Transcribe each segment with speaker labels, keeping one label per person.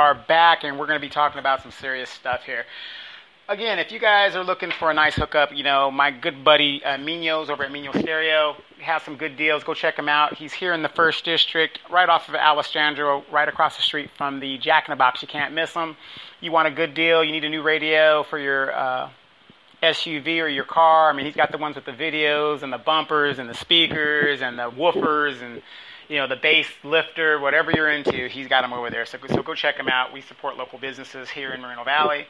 Speaker 1: are back, and we're going to be talking about some serious stuff here. Again, if you guys are looking for a nice hookup, you know, my good buddy Mino's over at Mino Stereo has some good deals. Go check him out. He's here in the 1st District, right off of Alessandro, right across the street from the Jack in the Box. You can't miss him. You want a good deal, you need a new radio for your SUV or your car. I mean, he's got the ones with the videos and the bumpers and the speakers and the woofers and, you know, the bass lifter, whatever you're into, he's got them over there. So go check him out. We support local businesses here in Moreno Valley.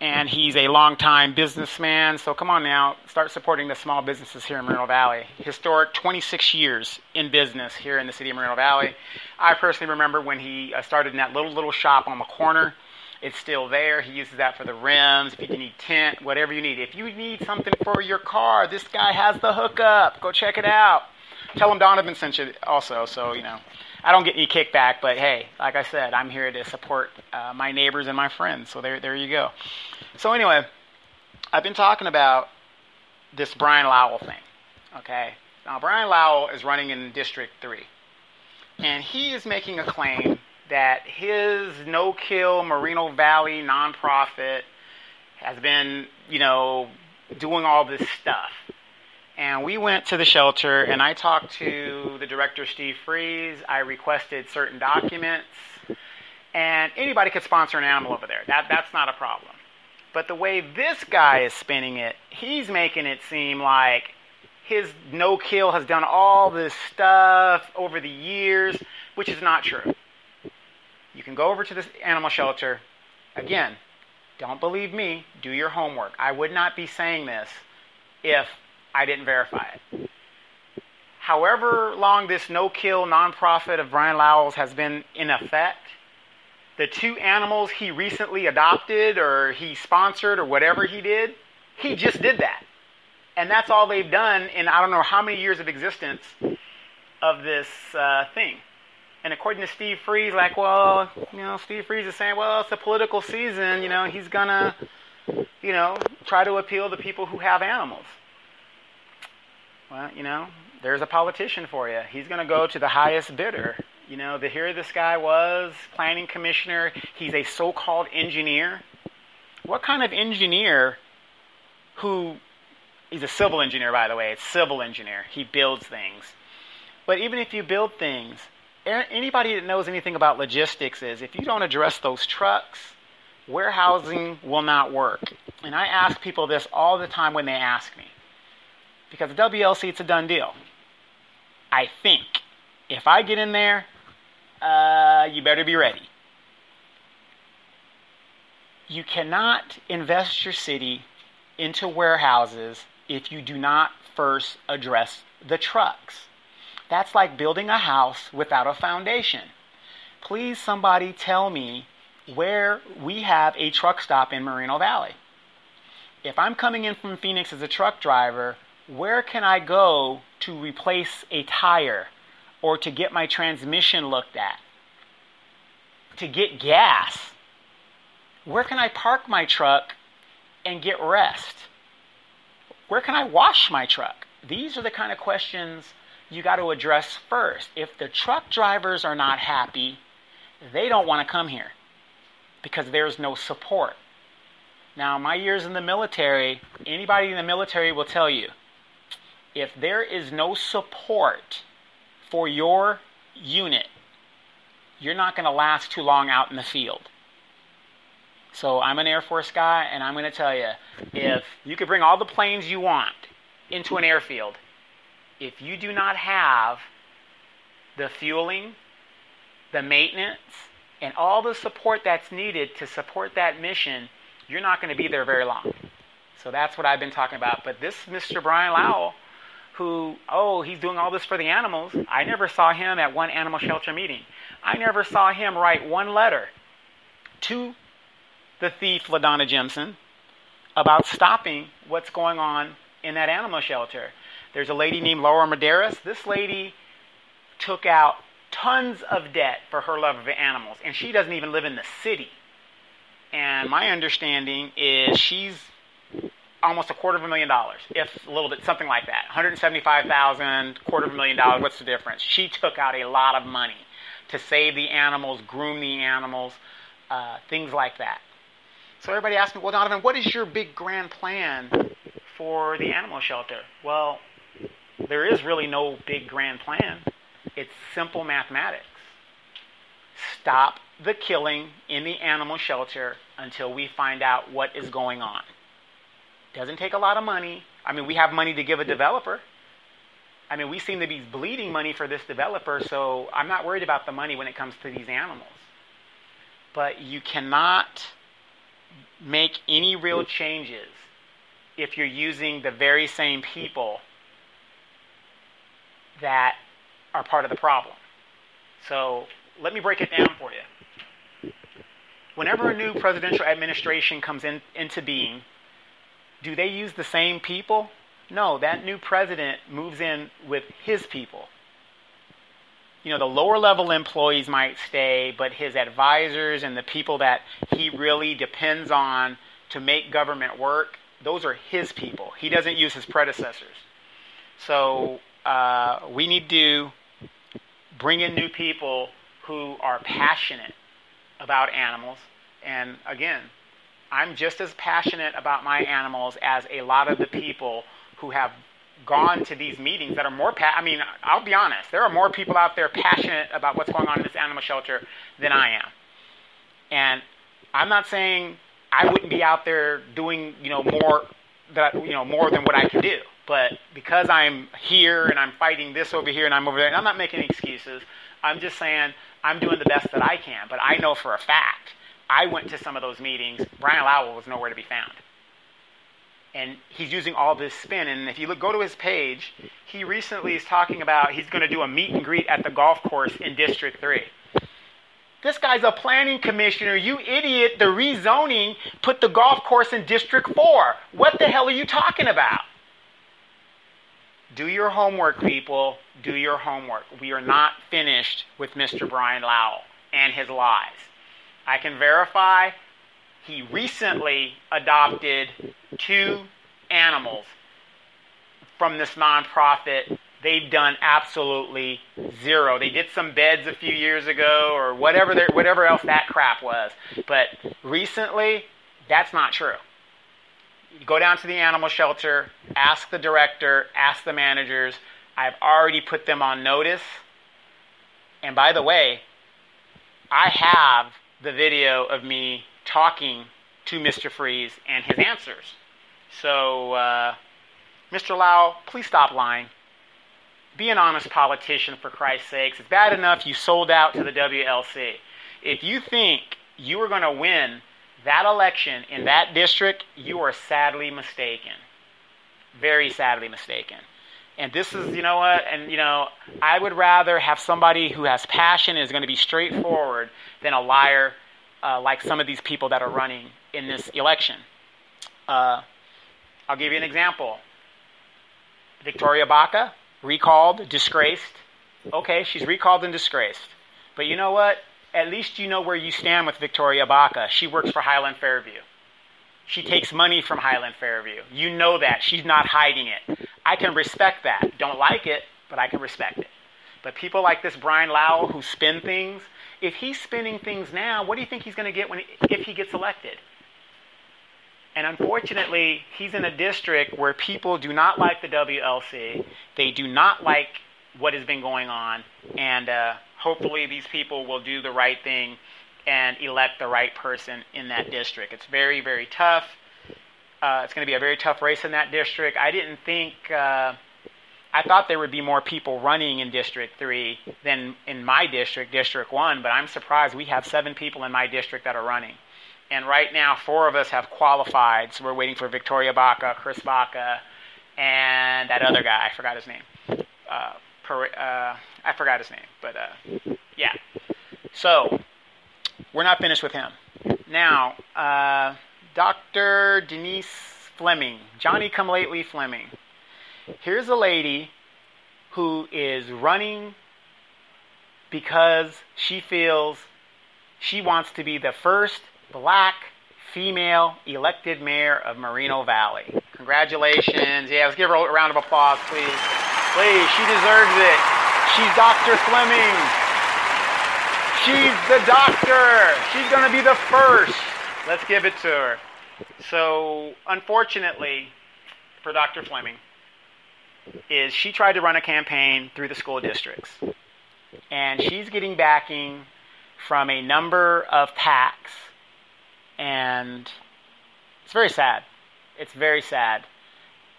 Speaker 1: And he's a longtime businessman, so come on now, start supporting the small businesses here in Moreno Valley. Historic 26 years in business here in the city of Moreno Valley. I personally remember when he started in that little shop on the corner. It's still there. He uses that for the rims, if you need tint, whatever you need. If you need something for your car, this guy has the hookup. Go check it out. Tell him Donovan sent you also, so, you know. I don't get any kickback, but hey, like I said, I'm here to support my neighbors and my friends. So there you go. So anyway, I've been talking about this Brian Lowell thing. Okay, now Brian Lowell is running in District 3, and he is making a claim that his no-kill Moreno Valley nonprofit has been, you know, doing all this stuff. And we went to the shelter, and I talked to the director, Steve Freeze. I requested certain documents. And anybody could sponsor an animal over there. That's not a problem. But the way this guy is spinning it, he's making it seem like his no-kill has done all this stuff over the years, which is not true. You can go over to this animal shelter. Again, don't believe me. Do your homework. I would not be saying this if I didn't verify it. However long this no-kill nonprofit of Brian Lowell's has been in effect, the 2 animals he recently adopted or he sponsored or whatever he did, he just did that. And that's all they've done in I don't know how many years of existence of this thing. And according to Steve Freeze, like, well, you know, Steve Freeze is saying, well, it's a political season, you know, he's gonna, you know, try to appeal to people who have animals. Well, you know, there's a politician for you. He's going to go to the highest bidder. You know, here this guy was, planning commissioner. He's a so-called engineer. What kind of engineer he's a civil engineer, by the way. It's civil engineer. He builds things. But even if you build things, anybody that knows anything about logistics is if you don't address those trucks, warehousing will not work. And I ask people this all the time when they ask me. Because the WLC, it's a done deal. I think. If I get in there, you better be ready. You cannot invest your city into warehouses if you do not first address the trucks. That's like building a house without a foundation. Please, somebody tell me where we have a truck stop in Moreno Valley. If I'm coming in from Phoenix as a truck driver, where can I go to replace a tire or to get my transmission looked at? To get gas? Where can I park my truck and get rest? Where can I wash my truck? These are the kind of questions you got to address first. If the truck drivers are not happy, they don't want to come here because there's no support. Now, my years in the military, anybody in the military will tell you, if there is no support for your unit, you're not going to last too long out in the field. So I'm an Air Force guy, and I'm going to tell you, if you could bring all the planes you want into an airfield, if you do not have the fueling, the maintenance, and all the support that's needed to support that mission, you're not going to be there very long. So that's what I've been talking about. But this Mr. Brian Lowell, who, he's doing all this for the animals. I never saw him at one animal shelter meeting. I never saw him write one letter to the thief, LaDonna Jimson, about stopping what's going on in that animal shelter. There's a lady named Laura Medeiros. This lady took out tons of debt for her love of animals, and she doesn't even live in the city. And my understanding is she's almost $250,000, if a little bit, something like that. $175,000, $250,000. What's the difference? She took out a lot of money to save the animals, groom the animals. things like that. So everybody asked me, well, Donovan, what is your big grand plan for the animal shelter? Well, there is really no big grand plan. It's simple mathematics. Stop the killing in the animal shelter until we find out what is going on. Doesn't take a lot of money. I mean, we have money to give a developer. I mean, we seem to be bleeding money for this developer, so I'm not worried about the money when it comes to these animals. But you cannot make any real changes if you're using the very same people that are part of the problem. So let me break it down for you. Whenever a new presidential administration comes into being, do they use the same people? No, that new president moves in with his people. You know, the lower level employees might stay, but his advisors and the people that he really depends on to make government work, those are his people. He doesn't use his predecessors. So we need to bring in new people who are passionate about animals. And again, I'm just as passionate about my animals as a lot of the people who have gone to these meetings that are more I mean, I'll be honest, there are more people out there passionate about what's going on in this animal shelter than I am. And I'm not saying I wouldn't be out there doing, more than what I can do. But because I'm here and I'm fighting this over here and I'm over there, and I'm not making excuses, I'm just saying I'm doing the best that I can. But I know for a fact, I went to some of those meetings, Brian Lowell was nowhere to be found. And he's using all this spin. And if you go to his page, he recently is talking about he's going to do a meet and greet at the golf course in District 3. This guy's a planning commissioner. You idiot. The rezoning put the golf course in District 4. What the hell are you talking about? Do your homework, people. Do your homework. We are not finished with Mr. Brian Lowell and his lies. I can verify he recently adopted 2 animals from this nonprofit. They've done absolutely zero. They did some beds a few years ago or whatever else that crap was. But recently, that's not true. You go down to the animal shelter, ask the director, ask the managers. I've already put them on notice. And by the way, I have the video of me talking to Mr. Freeze and his answers. So, Mr. Lowell, please stop lying. Be an honest politician, for Christ's sakes. It's bad enough you sold out to the WLC. If you think you are going to win that election in that district, you are sadly mistaken. Very sadly mistaken. And this is, I would rather have somebody who has passion and is going to be straightforward than a liar like some of these people that are running in this election. I'll give you an example. Victoria Baca, recalled, disgraced. Okay, she's recalled and disgraced. But you know what? At least you know where you stand with Victoria Baca. She works for Highland Fairview. She takes money from Highland Fairview. You know that. She's not hiding it. I can respect that. Don't like it, but I can respect it. But people like this Brian Lowell who spin things, if he's spinning things now, what do you think he's going to get if he gets elected? And unfortunately, he's in a district where people do not like the WLC. They do not like what has been going on. And hopefully these people will do the right thing and elect the right person in that district. It's very, very tough. It's going to be a very tough race in that district. I didn't think... I thought there would be more people running in District 3 than in my district, District 1, but I'm surprised we have 7 people in my district that are running. And right now, 4 of us have qualified, so we're waiting for Victoria Baca, Chris Baca, and that other guy. I forgot his name. I forgot his name, but yeah. So, we're not finished with him. Now, Dr. Denise Fleming, Johnny-come-lately Fleming. Here's a lady who is running because she feels she wants to be the first black female elected mayor of Moreno Valley. Congratulations. Yeah, let's give her a round of applause, please. Please, she deserves it. She's Dr. Fleming. She's the doctor. She's going to be the first. Let's give it to her. So, unfortunately, for Dr. Fleming, is she tried to run a campaign through the school districts. And she's getting backing from a number of PACs. And it's very sad. It's very sad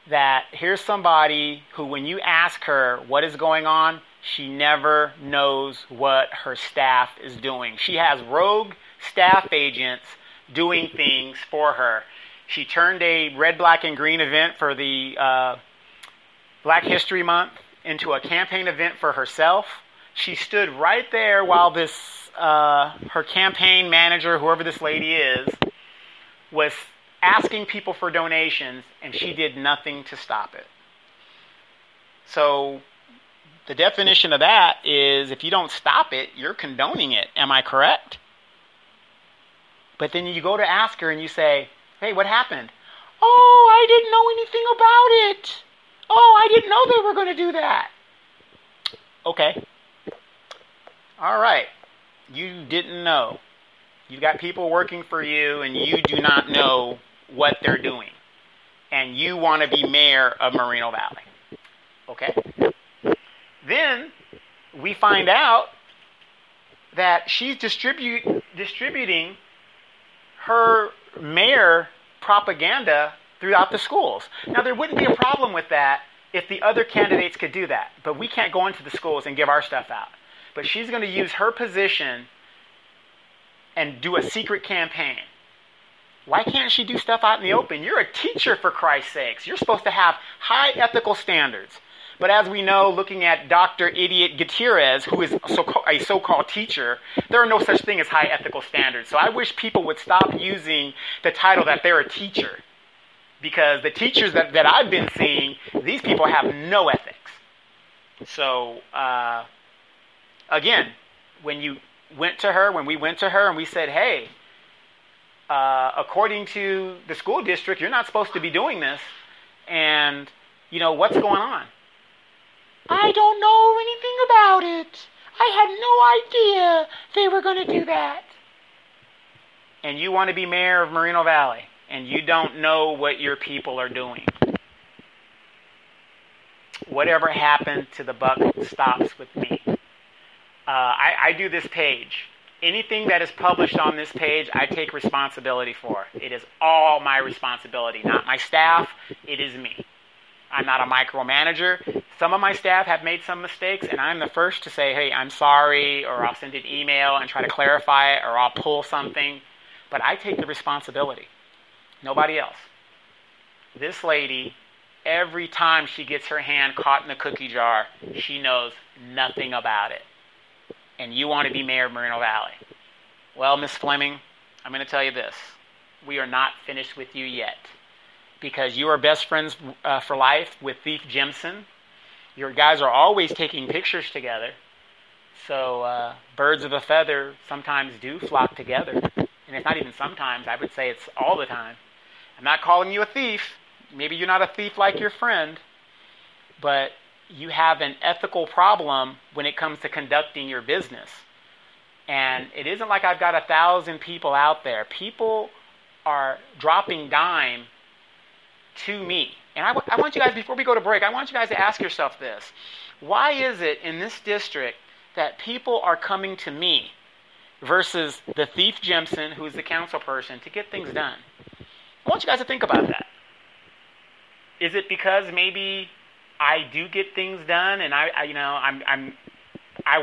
Speaker 1: that here's somebody who, when you ask her what is going on, she never knows what her staff is doing. She has rogue staff agents doing things for her. She turned a red, black, and green event for the Black History Month into a campaign event for herself. She stood right there while this her campaign manager, whoever this lady is, was asking people for donations, and she did nothing to stop it. So the definition of that is, if you don't stop it, you're condoning it. Am I correct? But then you go to ask her and you say, hey, what happened? Oh, I didn't know anything about it. Oh, I didn't know they were going to do that. Okay. All right. You didn't know. You've got people working for you, and you do not know what they're doing. And you want to be mayor of Moreno Valley. Okay? Then we find out that she's distributing her mayor propaganda throughout the schools. Now, there wouldn't be a problem with that if the other candidates could do that. But we can't go into the schools and give our stuff out. But she's going to use her position and do a secret campaign. Why can't she do stuff out in the open? You're a teacher, for Christ's sakes. You're supposed to have high ethical standards. But as we know, looking at Dr. Idiot Gutierrez, who is a so-called teacher, there are no such thing as high ethical standards. So I wish people would stop using the title that they're a teacher. Because the teachers that I've been seeing, these people have no ethics. So, again, when we went to her and we said, hey, according to the school district, you're not supposed to be doing this. And, what's going on? I don't know anything about it. I had no idea they were going to do that. And you want to be mayor of Moreno Valley, and you don't know what your people are doing. Whatever happened to the buck stops with me. I do this page. Anything that is published on this page, I take responsibility for. It is all my responsibility, not my staff. It is me. I'm not a micromanager. Some of my staff have made some mistakes, and I'm the first to say, hey, I'm sorry, or I'll send an email and try to clarify it, or I'll pull something. But I take the responsibility. Nobody else. This lady, every time she gets her hand caught in the cookie jar, she knows nothing about it. And you want to be mayor of Moreno Valley. Well, Miss Fleming, I'm going to tell you this. We are not finished with you yet. Because you are best friends for life with Thief Jimson. Your guys are always taking pictures together. So birds of a feather sometimes do flock together. And it's not even sometimes. I would say it's all the time. I'm not calling you a thief. Maybe you're not a thief like your friend. But you have an ethical problem when it comes to conducting your business. And it isn't like I've got 1,000 people out there. People are dropping dime to me. And I want you guys, before we go to break, I want you guys to ask yourself this. Why is it in this district that people are coming to me versus the Thief Jimson, who's the council person, to get things done? I want you guys to think about that. Is it because maybe I do get things done and I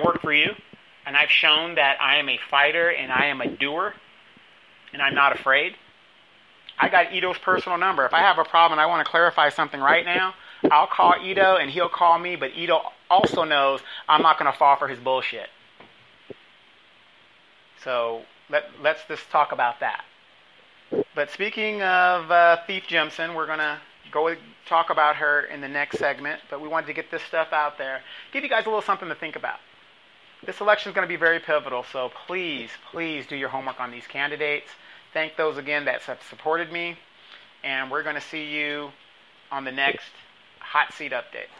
Speaker 1: work for you and I've shown that I am a fighter and I am a doer and I'm not afraid? I got Ito's personal number. If I have a problem and I want to clarify something right now, I'll call Ito and he'll call me, but Ito also knows I'm not going to fall for his bullshit. So let's just talk about that. But speaking of Thief Jimson, we're going to go talk about her in the next segment, but we wanted to get this stuff out there. Give you guys a little something to think about. This election is going to be very pivotal, so please do your homework on these candidates. Thank those again that have supported me, and we're going to see you on the next Hot Seat Update.